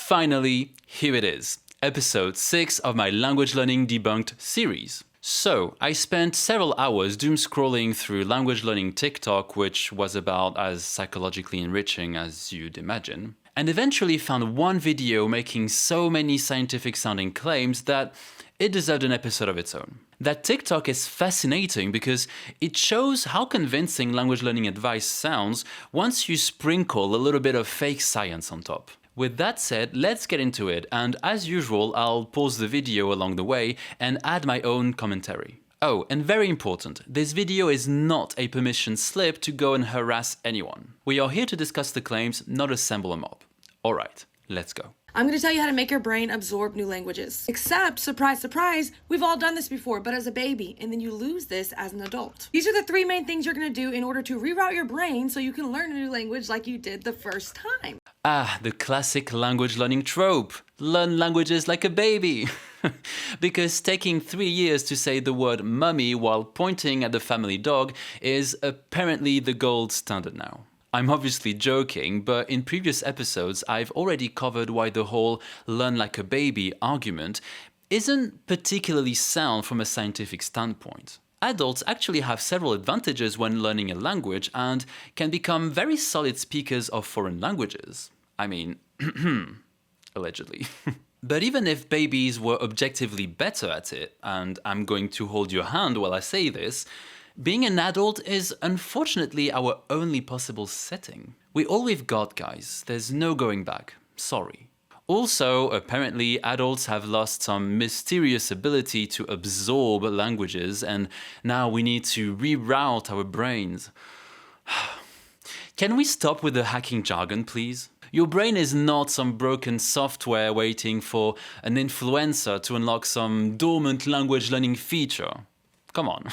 Finally, here it is, episode 6 of my language learning debunked series. So, I spent several hours doom scrolling through language learning TikTok, which was about as psychologically enriching as you'd imagine, and eventually found one video making so many scientific sounding claims that it deserved an episode of its own. That TikTok is fascinating because it shows how convincing language learning advice sounds once you sprinkle a little bit of fake science on top. With that said, let's get into it, and as usual, I'll pause the video along the way and add my own commentary. Oh, and very important, this video is not a permission slip to go and harass anyone. We are here to discuss the claims, not assemble a mob. Alright, let's go. I'm going to tell you how to make your brain absorb new languages. Except, surprise, surprise, we've all done this before, but as a baby, and then you lose this as an adult. These are the 3 main things you're going to do in order to reroute your brain so you can learn a new language like you did the first time. Ah, the classic language learning trope. Learn languages like a baby. Because taking 3 years to say the word mummy while pointing at the family dog is apparently the gold standard now. I'm obviously joking, but in previous episodes I've already covered why the whole learn like a baby argument isn't particularly sound from a scientific standpoint. Adults actually have several advantages when learning a language and can become very solid speakers of foreign languages. I mean, allegedly. But even if babies were objectively better at it, and I'm going to hold your hand while I say this, being an adult is unfortunately our only possible setting. We all we've got, guys. There's no going back. Sorry. Also, apparently, adults have lost some mysterious ability to absorb languages, and now we need to reroute our brains. Can we stop with the hacking jargon, please? Your brain is not some broken software waiting for an influencer to unlock some dormant language learning feature. Come on.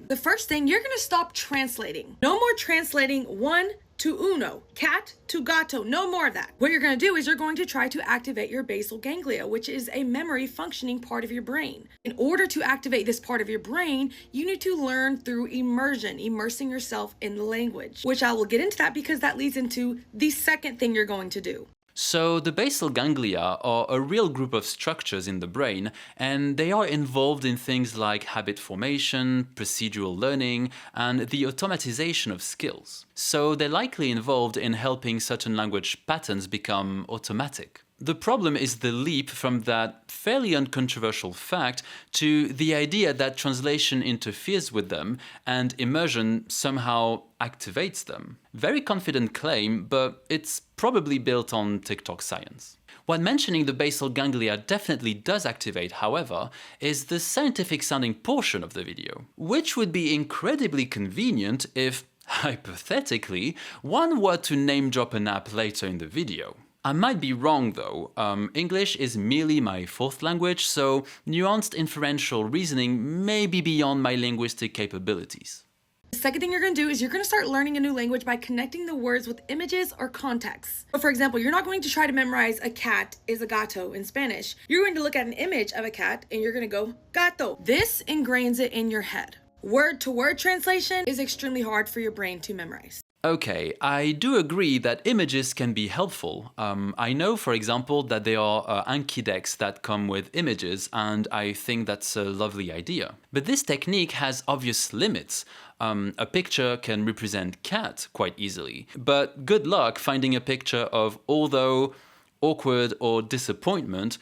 The first thing, you're going to stop translating. No more translating one to uno, cat to gato, no more of that. What you're going to do is you're going to try to activate your basal ganglia, which is a memory functioning part of your brain. In order to activate this part of your brain, you need to learn through immersion, immersing yourself in the language, which I will get into that because that leads into the second thing you're going to do. So the basal ganglia are a real group of structures in the brain, and they are involved in things like habit formation, procedural learning, and the automatization of skills. So they're likely involved in helping certain language patterns become automatic. The problem is the leap from that fairly uncontroversial fact to the idea that translation interferes with them and immersion somehow activates them. Very confident claim, but it's probably built on TikTok science. What mentioning the basal ganglia definitely does activate, however, is the scientific sounding portion of the video, which would be incredibly convenient if, hypothetically, one were to name drop an app later in the video. I might be wrong though, English is merely my 4th language, so nuanced inferential reasoning may be beyond my linguistic capabilities. The second thing you're going to do is you're going to start learning a new language by connecting the words with images or context. So for example, you're not going to try to memorize a cat is a gato in Spanish. You're going to look at an image of a cat and you're going to go gato. This ingrains it in your head. Word-to-word translation is extremely hard for your brain to memorize. Okay, I do agree that images can be helpful. I know, for example, that there are Anki decks that come with images, and I think that's a lovely idea. But this technique has obvious limits. A picture can represent cat quite easily, but good luck finding a picture of although, awkward, or disappointment,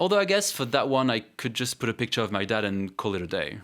although I guess for that one I could just put a picture of my dad and call it a day.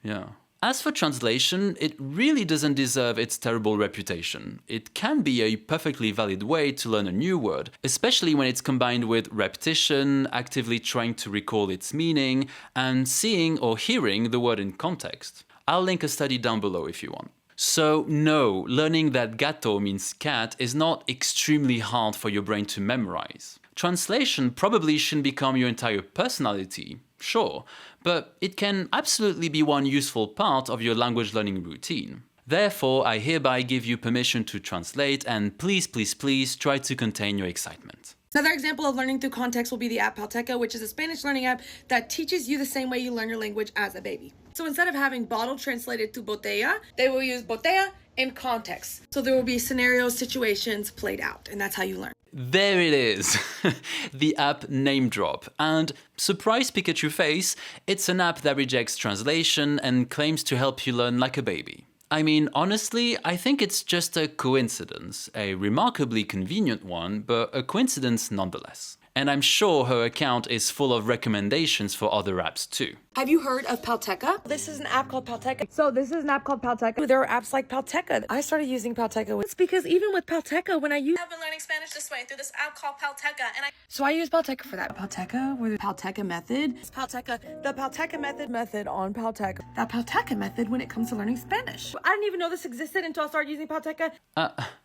Yeah. As for translation, it really doesn't deserve its terrible reputation. It can be a perfectly valid way to learn a new word, especially when it's combined with repetition, actively trying to recall its meaning, and seeing or hearing the word in context. I'll link a study down below if you want. So no, learning that gato means cat is not extremely hard for your brain to memorize. Translation probably shouldn't become your entire personality, sure, but it can absolutely be one useful part of your language learning routine. Therefore, I hereby give you permission to translate, and please, please, please try to contain your excitement. Another example of learning through context will be the app Palteca, which is a Spanish learning app that teaches you the same way you learn your language as a baby. So instead of having bottle translated to botella, they will use botella in context. So there will be scenarios, situations played out, and that's how you learn. There it is, the app name drop. And surprise Pikachu face, it's an app that rejects translation and claims to help you learn like a baby. I mean, honestly, I think it's just a coincidence, a remarkably convenient one, but a coincidence nonetheless. And I'm sure her account is full of recommendations for other apps too. Have you heard of Palteca? This is an app called Palteca. So this is an app called Palteca. There are apps like Palteca. I started using Palteca. It's because even with Palteca, when I've been learning Spanish this way through this app called Palteca, so I use Palteca for that. Palteca, with the Palteca method. It's Palteca, the Palteca method on Palteca. That Palteca method when it comes to learning Spanish. I didn't even know this existed until I started using Palteca.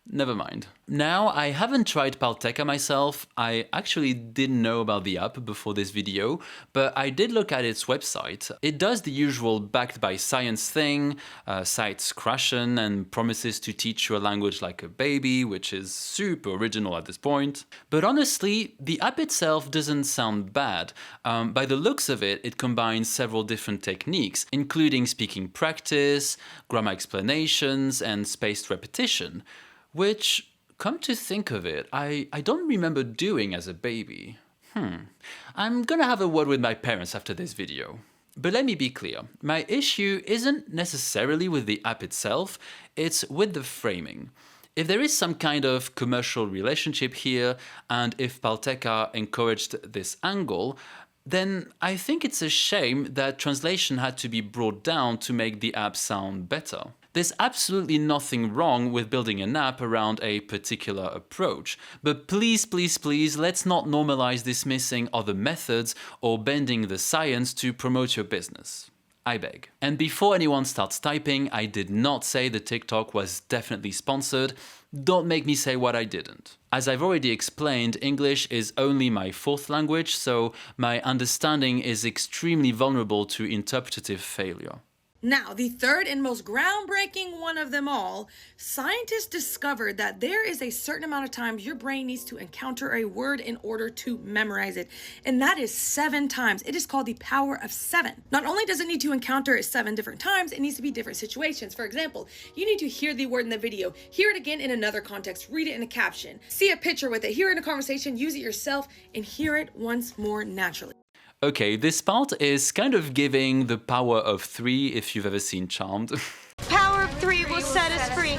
Never mind. Now, I haven't tried Palteca myself. I actually didn't know about the app before this video, but I did look at its website. It does the usual backed by science thing, cites Krashen and promises to teach you a language like a baby, which is super original at this point. But honestly, the app itself doesn't sound bad. By the looks of it, it combines several different techniques, including speaking practice, grammar explanations, and spaced repetition, which, come to think of it, I don't remember doing as a baby. I'm gonna have a word with my parents after this video. But let me be clear, my issue isn't necessarily with the app itself, it's with the framing. If there is some kind of commercial relationship here, and if Palteca encouraged this angle, then I think it's a shame that translation had to be brought down to make the app sound better. There's absolutely nothing wrong with building an app around a particular approach, but please, please, please, let's not normalize dismissing other methods or bending the science to promote your business. I beg. And before anyone starts typing, I did not say the TikTok was definitely sponsored. Don't make me say what I didn't. As I've already explained, English is only my fourth language, so my understanding is extremely vulnerable to interpretative failure. Now, the third and most groundbreaking one of them all, scientists discovered that there is a certain amount of times your brain needs to encounter a word in order to memorize it. And that is 7 times. It is called the power of 7. Not only does it need to encounter it 7 different times, it needs to be different situations. For example, you need to hear the word in the video, hear it again in another context, read it in a caption, see a picture with it, hear it in a conversation, use it yourself, and hear it once more naturally. Okay, this part is kind of giving the power of 3 if you've ever seen Charmed. Power of 3 will set us free.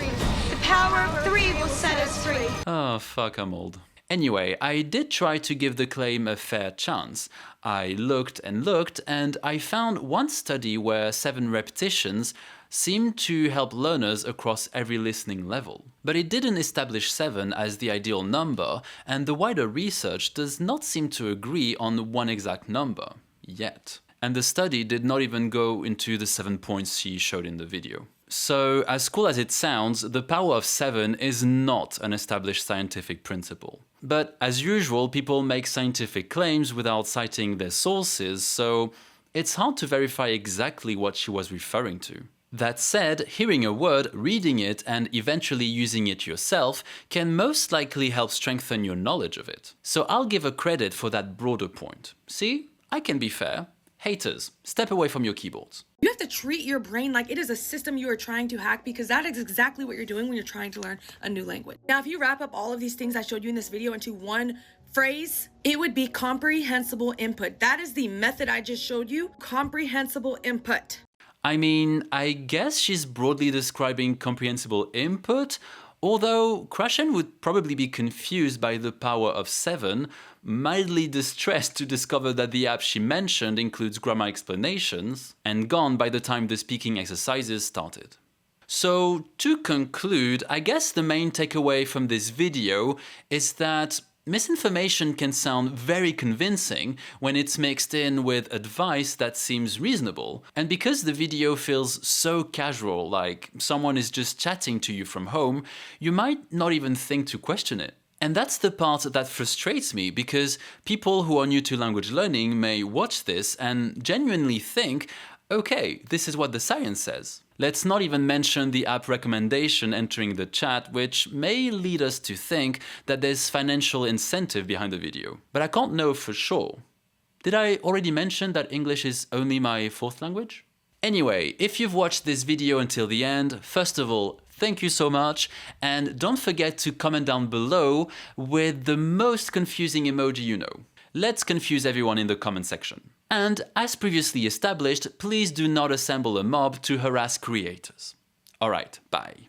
The power of 3 will set us free. Oh, fuck, I'm old. Anyway, I did try to give the claim a fair chance. I looked and looked, and I found one study where 7 repetitions seemed to help learners across every listening level. But it didn't establish 7 as the ideal number, and the wider research does not seem to agree on one exact number, yet. And the study did not even go into the 7 points she showed in the video. So, as cool as it sounds, the power of 7 is not an established scientific principle. But as usual, people make scientific claims without citing their sources, so it's hard to verify exactly what she was referring to. That said, hearing a word, reading it, and eventually using it yourself can most likely help strengthen your knowledge of it. So I'll give her credit for that broader point. See, I can be fair. Haters, step away from your keyboards. You have to treat your brain like it is a system you are trying to hack, because that is exactly what you're doing when you're trying to learn a new language. Now, if you wrap up all of these things I showed you in this video into one phrase, it would be comprehensible input. That is the method I just showed you, comprehensible input. I mean, I guess she's broadly describing comprehensible input, although Krashen would probably be confused by the power of 7, mildly distressed to discover that the app she mentioned includes grammar explanations, and gone by the time the speaking exercises started. So, to conclude, I guess the main takeaway from this video is that misinformation can sound very convincing when it's mixed in with advice that seems reasonable. And because the video feels so casual, like someone is just chatting to you from home, you might not even think to question it. And that's the part that frustrates me, because people who are new to language learning may watch this and genuinely think, okay, this is what the science says. Let's not even mention the app recommendation entering the chat, which may lead us to think that there's financial incentive behind the video. But I can't know for sure. Did I already mention that English is only my 4th language? Anyway, if you've watched this video until the end, first of all, Thank you so much, and don't forget to comment down below with the most confusing emoji you know. Let's confuse everyone in the comment section. And as previously established, please do not assemble a mob to harass creators. Alright, bye.